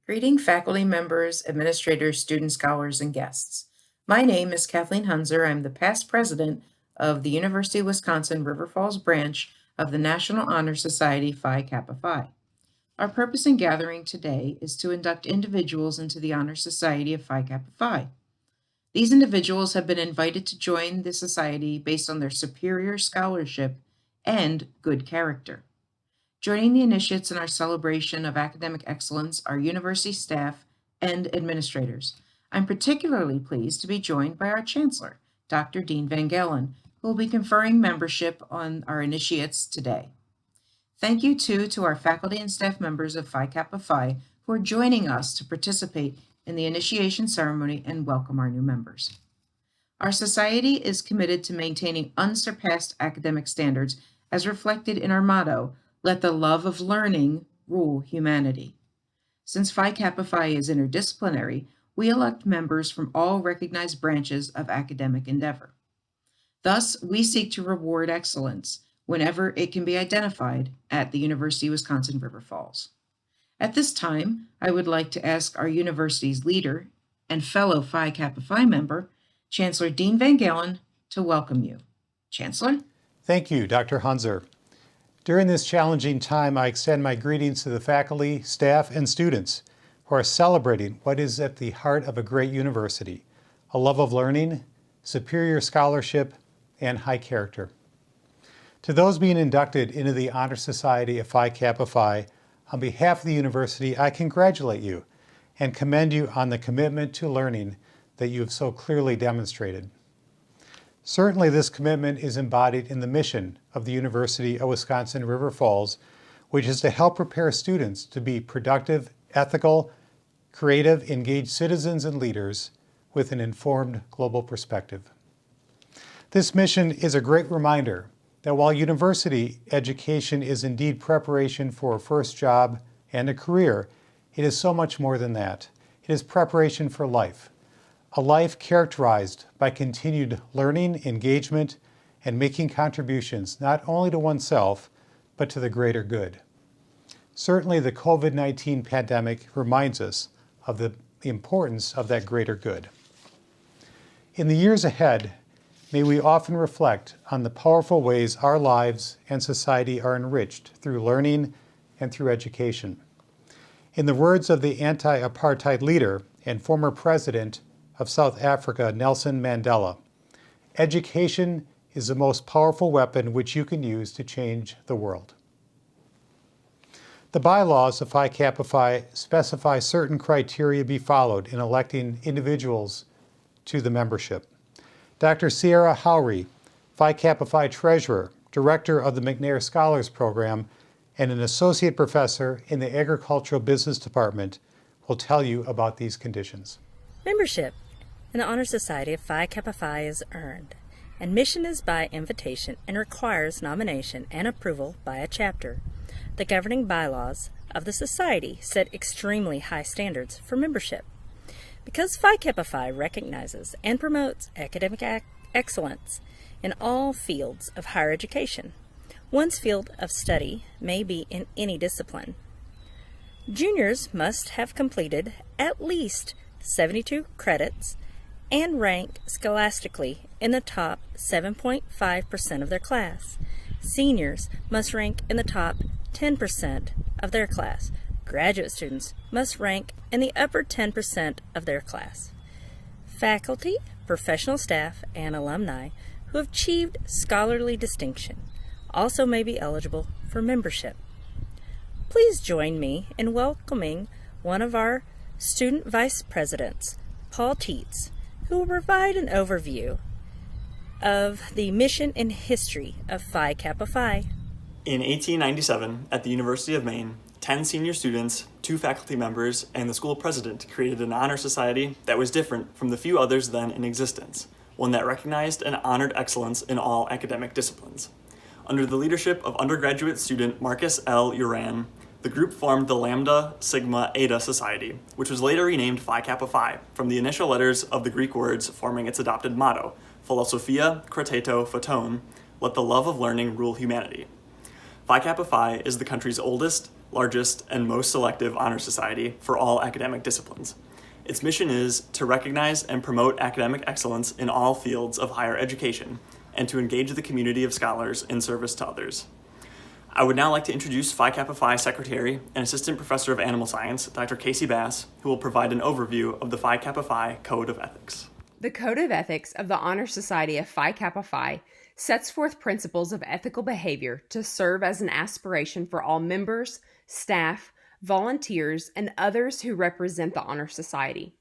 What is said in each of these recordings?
Greeting faculty members, administrators, students, scholars, and guests. My name is Kathleen Hunzer. I'm the past president of the University of Wisconsin River Falls branch of the National Honor Society Phi Kappa Phi. Our purpose in gathering today is to induct individuals into the Honor Society of Phi Kappa Phi. These individuals have been invited to join the society based on their superior scholarship and good character. Joining the initiates in our celebration of academic excellence are university staff and administrators. I'm particularly pleased to be joined by our Chancellor, Dr. Dean Van Galen, who will be conferring membership on our initiates today. Thank you, too, to our faculty and staff members of Phi Kappa Phi who are joining us to participate in the initiation ceremony and welcome our new members. Our society is committed to maintaining unsurpassed academic standards as reflected in our motto, "Let the love of learning rule humanity." Since Phi Kappa Phi is interdisciplinary, we elect members from all recognized branches of academic endeavor. Thus, we seek to reward excellence whenever it can be identified at the University of Wisconsin River Falls. At this time, I would like to ask our university's leader and fellow Phi Kappa Phi member, Chancellor Dean Van Galen, to welcome you. Chancellor? Thank you, Dr. Hunzer. During this challenging time, I extend my greetings to the faculty, staff, and students who are celebrating what is at the heart of a great university, a love of learning, superior scholarship, and high character. To those being inducted into the Honor Society of Phi Kappa Phi, on behalf of the university, I congratulate you and commend you on the commitment to learning that you have so clearly demonstrated. Certainly, this commitment is embodied in the mission of the University of Wisconsin River Falls, which is to help prepare students to be productive, ethical, creative, engaged citizens and leaders with an informed global perspective. This mission is a great reminder that while university education is indeed preparation for a first job and a career, it is so much more than that. It is preparation for life. A life characterized by continued learning, engagement, and making contributions not only to oneself, but to the greater good. Certainly, the COVID-19 pandemic reminds us of the importance of that greater good. In the years ahead, may we often reflect on the powerful ways our lives and society are enriched through learning and through education. In the words of the anti-apartheid leader and former president of South Africa, Nelson Mandela, education is the most powerful weapon which you can use to change the world. The bylaws of Phi Kappa Phi specify certain criteria be followed in electing individuals to the membership. Dr. Sierra Howry, Phi Kappa Phi Treasurer, Director of the McNair Scholars Program, and an Associate Professor in the Agricultural Business Department, will tell you about these conditions. Membership in the Honor Society of Phi Kappa Phi is earned. Admission is by invitation and requires nomination and approval by a chapter. The governing bylaws of the society set extremely high standards for membership. Because Phi Kappa Phi recognizes and promotes academic excellence in all fields of higher education, one's field of study may be in any discipline. Juniors must have completed at least 72 credits and rank scholastically in the top 7.5% of their class. Seniors must rank in the top 10% of their class. Graduate students must rank in the upper 10% of their class. Faculty, professional staff, and alumni who have achieved scholarly distinction also may be eligible for membership. Please join me in welcoming one of our student vice presidents, Paul Tietz, who will provide an overview of the mission and history of Phi Kappa Phi. In 1897, at the University of Maine, 10 senior students, 2 faculty members, and the school president created an honor society that was different from the few others then in existence, one that recognized and honored excellence in all academic disciplines. Under the leadership of undergraduate student Marcus L. Uran, the group formed the Lambda Sigma Eta Society, which was later renamed Phi Kappa Phi from the initial letters of the Greek words forming its adopted motto, Philosophia Krateto Photon, let the love of learning rule humanity. Phi Kappa Phi is the country's oldest, largest, and most selective honor society for all academic disciplines. Its mission is to recognize and promote academic excellence in all fields of higher education and to engage the community of scholars in service to others. I would now like to introduce Phi Kappa Phi Secretary and Assistant Professor of Animal Science, Dr. Casey Bass, who will provide an overview of the Phi Kappa Phi Code of Ethics. The Code of Ethics of the Honor Society of Phi Kappa Phi sets forth principles of ethical behavior to serve as an aspiration for all members, staff, volunteers, and others who represent the Honor Society.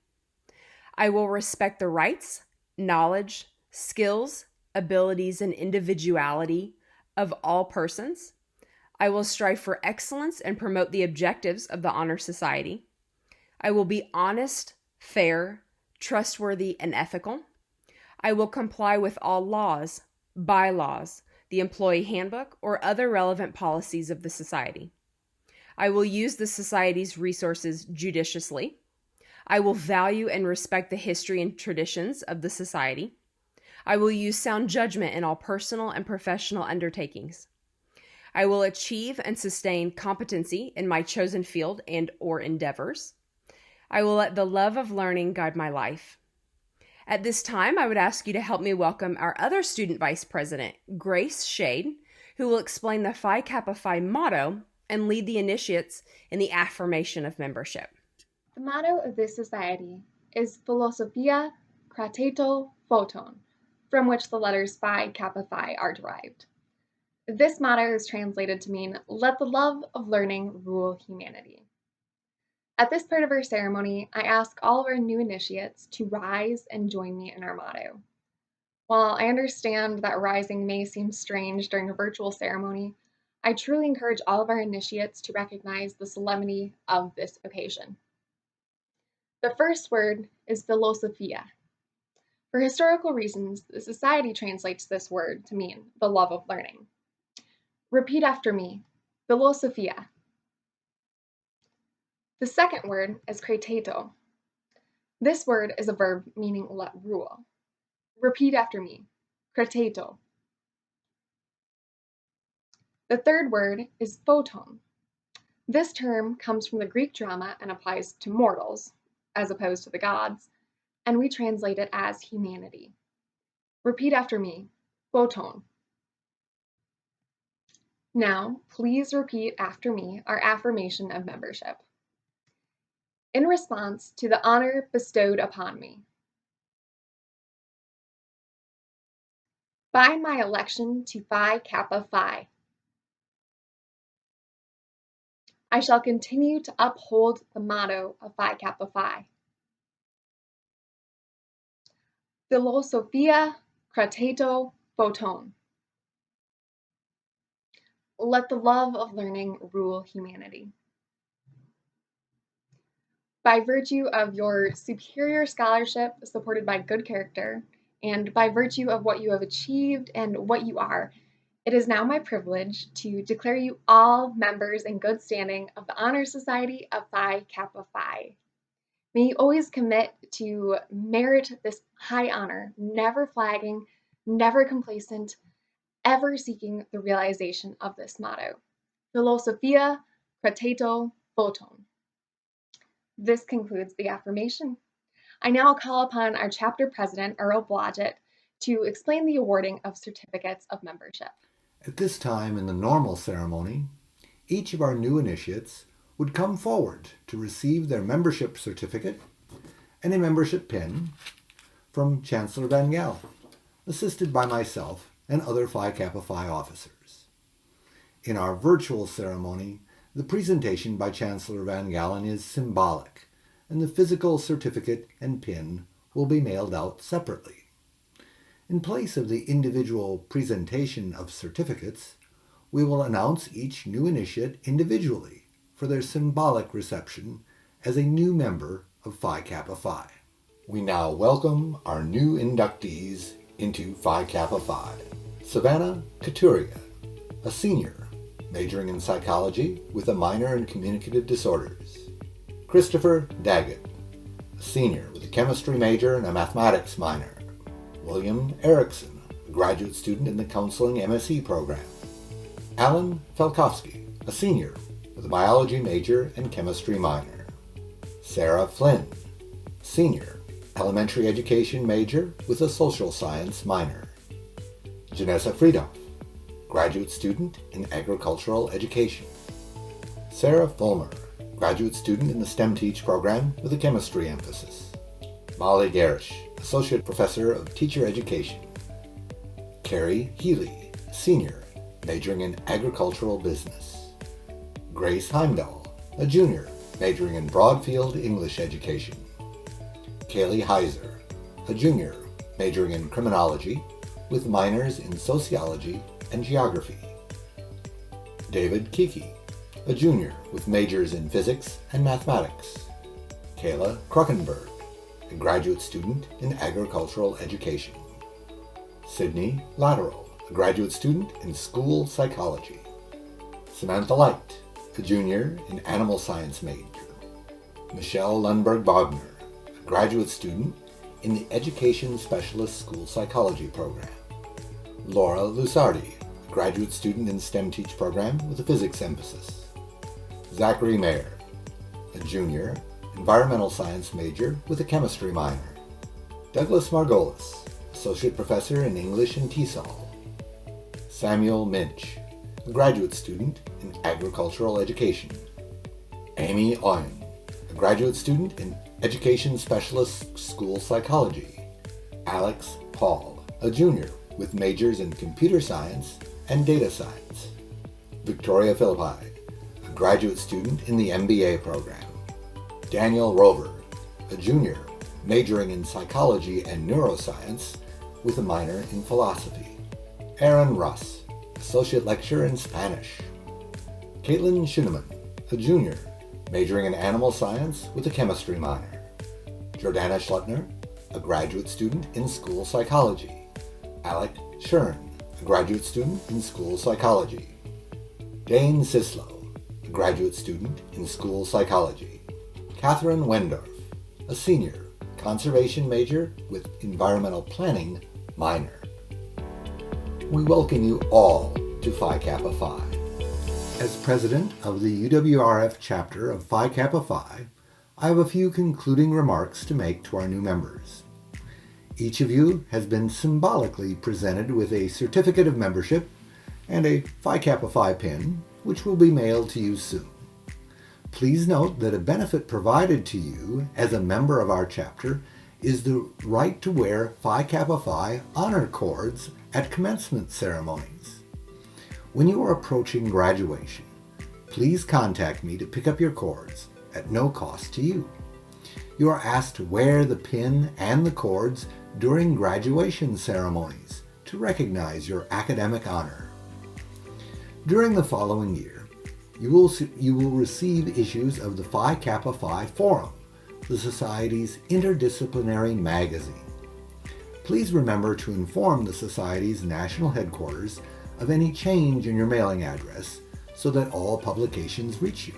I will respect the rights, knowledge, skills, abilities, and individuality of all persons. I will strive for excellence and promote the objectives of the Honor Society. I will be honest, fair, trustworthy, and ethical. I will comply with all laws, bylaws, the employee handbook, or other relevant policies of the society. I will use the society's resources judiciously. I will value and respect the history and traditions of the society. I will use sound judgment in all personal and professional undertakings. I will achieve and sustain competency in my chosen field and/or endeavors. I will let the love of learning guide my life. At this time, I would ask you to help me welcome our other student vice president, Grace Shade, who will explain the Phi Kappa Phi motto and lead the initiates in the affirmation of membership. The motto of this society is Philosophia Krateto Photon, from which the letters Phi Kappa Phi are derived. This motto is translated to mean, let the love of learning rule humanity. At this part of our ceremony, I ask all of our new initiates to rise and join me in our motto. While I understand that rising may seem strange during a virtual ceremony, I truly encourage all of our initiates to recognize the solemnity of this occasion. The first word is philosophia. For historical reasons, the society translates this word to mean the love of learning. Repeat after me, philosophia. The second word is krateto. This word is a verb meaning let rule. Repeat after me, krateto. The third word is photon. This term comes from the Greek drama and applies to mortals, as opposed to the gods, and we translate it as humanity. Repeat after me, photon. Now, please repeat after me our affirmation of membership. In response to the honor bestowed upon me, by my election to Phi Kappa Phi, I shall continue to uphold the motto of Phi Kappa Phi. Philosophia Krateto Photon. Let the love of learning rule humanity. By virtue of your superior scholarship supported by good character, and by virtue of what you have achieved and what you are, it is now my privilege to declare you all members in good standing of the Honor Society of Phi Kappa Phi. May you always commit to merit this high honor, never flagging, never complacent, ever seeking the realization of this motto. Philosophia Krateto Photon. This concludes the affirmation. I now call upon our chapter president, Earl Blodgett, to explain the awarding of certificates of membership. At this time in the normal ceremony, each of our new initiates would come forward to receive their membership certificate and a membership pin from Chancellor Van Galen, assisted by myself and other Phi Kappa Phi officers. In our virtual ceremony, the presentation by Chancellor Van Galen is symbolic, and the physical certificate and pin will be mailed out separately. In place of the individual presentation of certificates, we will announce each new initiate individually for their symbolic reception as a new member of Phi Kappa Phi. We now welcome our new inductees into Phi Kappa Phi. Savannah Couturier, a senior, majoring in psychology with a minor in communicative disorders. Christopher Daggett, a senior with a chemistry major and a mathematics minor. William Erickson, a graduate student in the counseling MSc program. Alan Felkowski, a senior with a biology major and chemistry minor. Sarah Flynn, senior, elementary education major with a social science minor. Janessa Friedoff, graduate student in agricultural education. Sarah Fulmer, graduate student in the STEM Teach program with a chemistry emphasis. Molly Garish, associate professor of teacher education. Carrie Healy, senior, majoring in agricultural business. Grace Heimdahl, a junior, majoring in broad-field English education. Kaylee Heiser, a junior, majoring in criminology with minors in sociology and geography. David Kiki, a junior with majors in physics and mathematics. Kayla Kruckenberg, a graduate student in agricultural education. Sydney Lateral, a graduate student in school psychology. Samantha Light, a junior in animal science major. Michelle Lundberg-Bogner, a graduate student in the Education Specialist School Psychology program. Laura Lusardi, a graduate student in STEM Teach program with a physics emphasis. Zachary Mayer, a junior, environmental science major with a chemistry minor. Douglas Margolis, associate professor in English and TESOL. Samuel Minch, a graduate student in agricultural education. Amy Oyen, a graduate student in Education Specialist School Psychology. Alex Hall, a junior with majors in computer science and data science. Victoria Philippi, a graduate student in the MBA program. Daniel Rover, a junior, majoring in psychology and neuroscience with a minor in philosophy. Aaron Russ, associate lecturer in Spanish. Caitlin Schineman, a junior, majoring in animal science with a chemistry minor. Jordana Schlutner, a graduate student in school psychology. Alec Schern, a graduate student in school psychology. Dane Sislow, a graduate student in school psychology. Catherine Wendorf, a senior, conservation major with environmental planning minor. We welcome you all to Phi Kappa Phi. As president of the UWRF chapter of Phi Kappa Phi, I have a few concluding remarks to make to our new members. Each of you has been symbolically presented with a certificate of membership and a Phi Kappa Phi pin, which will be mailed to you soon. Please note that a benefit provided to you as a member of our chapter is the right to wear Phi Kappa Phi honor cords at commencement ceremonies. When you are approaching graduation, please contact me to pick up your cords at no cost to you. You are asked to wear the pin and the cords during graduation ceremonies to recognize your academic honor. During the following year, you will receive issues of the Phi Kappa Phi Forum, the Society's interdisciplinary magazine. Please remember to inform the Society's national headquarters of any change in your mailing address so that all publications reach you.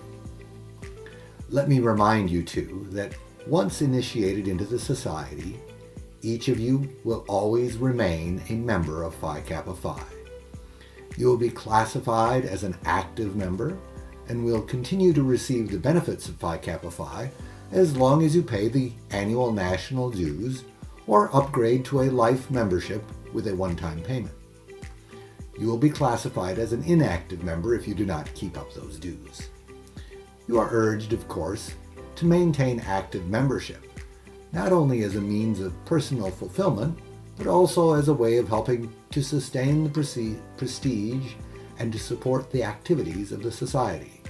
Let me remind you too that once initiated into the Society, each of you will always remain a member of Phi Kappa Phi. You will be classified as an active member and will continue to receive the benefits of Phi Kappa Phi as long as you pay the annual national dues or upgrade to a life membership with a one-time payment. You will be classified as an inactive member if you do not keep up those dues. You are urged, of course, to maintain active membership, not only as a means of personal fulfillment, but also as a way of helping to sustain the prestige and to support the activities of the Society.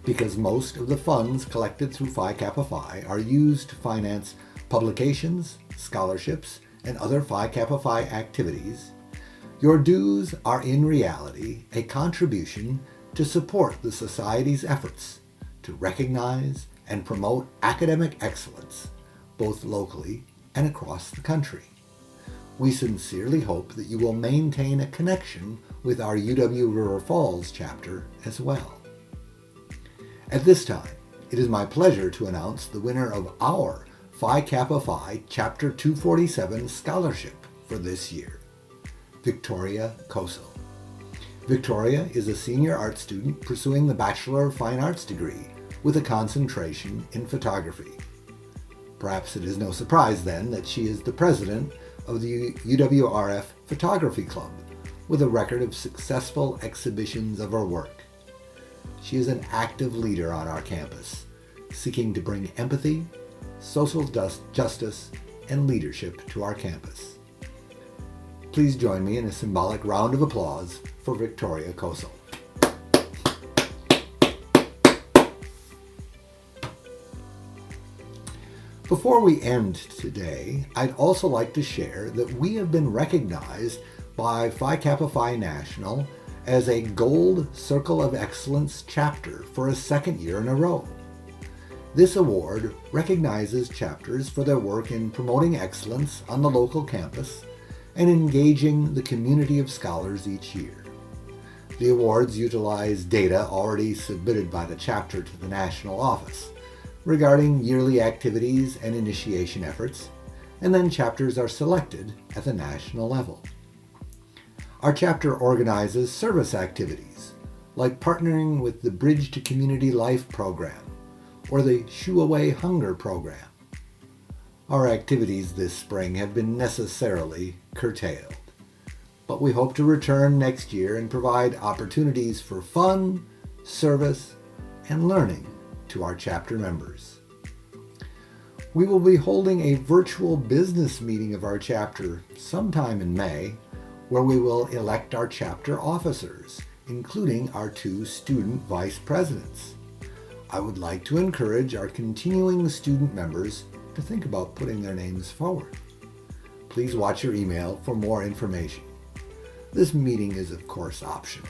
Because most of the funds collected through Phi Kappa Phi are used to finance publications, scholarships, and other Phi Kappa Phi activities, your dues are in reality a contribution to support the Society's efforts to recognize and promote academic excellence, both locally and across the country. We sincerely hope that you will maintain a connection with our UW River Falls chapter as well. At this time, it is my pleasure to announce the winner of our Phi Kappa Phi Chapter 247 scholarship for this year, Victoria Koso. Victoria is a senior art student pursuing the Bachelor of Fine Arts degree with a concentration in photography. Perhaps it is no surprise then that she is the president of the UWRF Photography Club with a record of successful exhibitions of her work. She is an active leader on our campus, seeking to bring empathy, social justice, and leadership to our campus. Please join me in a symbolic round of applause for Victoria Kosel. Before we end today, I'd also like to share that we have been recognized by Phi Kappa Phi National as a Gold Circle of Excellence chapter for a second year in a row. This award recognizes chapters for their work in promoting excellence on the local campus and engaging the community of scholars each year. The awards utilize data already submitted by the chapter to the national office regarding yearly activities and initiation efforts, and then chapters are selected at the national level. Our chapter organizes service activities, like partnering with the Bridge to Community Life program or the Shoo Away Hunger program. Our activities this spring have been necessarily curtailed, but we hope to return next year and provide opportunities for fun, service, and learning to our chapter members. We will be holding a virtual business meeting of our chapter sometime in May, where we will elect our chapter officers, including our 2 student vice presidents. I would like to encourage our continuing student members to think about putting their names forward. Please watch your email for more information. This meeting is, of course, optional.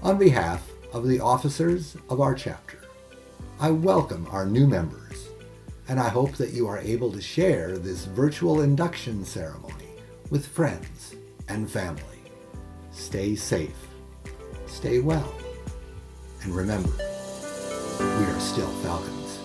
On behalf of the officers of our chapter, I welcome our new members, and I hope that you are able to share this virtual induction ceremony with friends and family. Stay safe, stay well, and remember, we are still Falcons.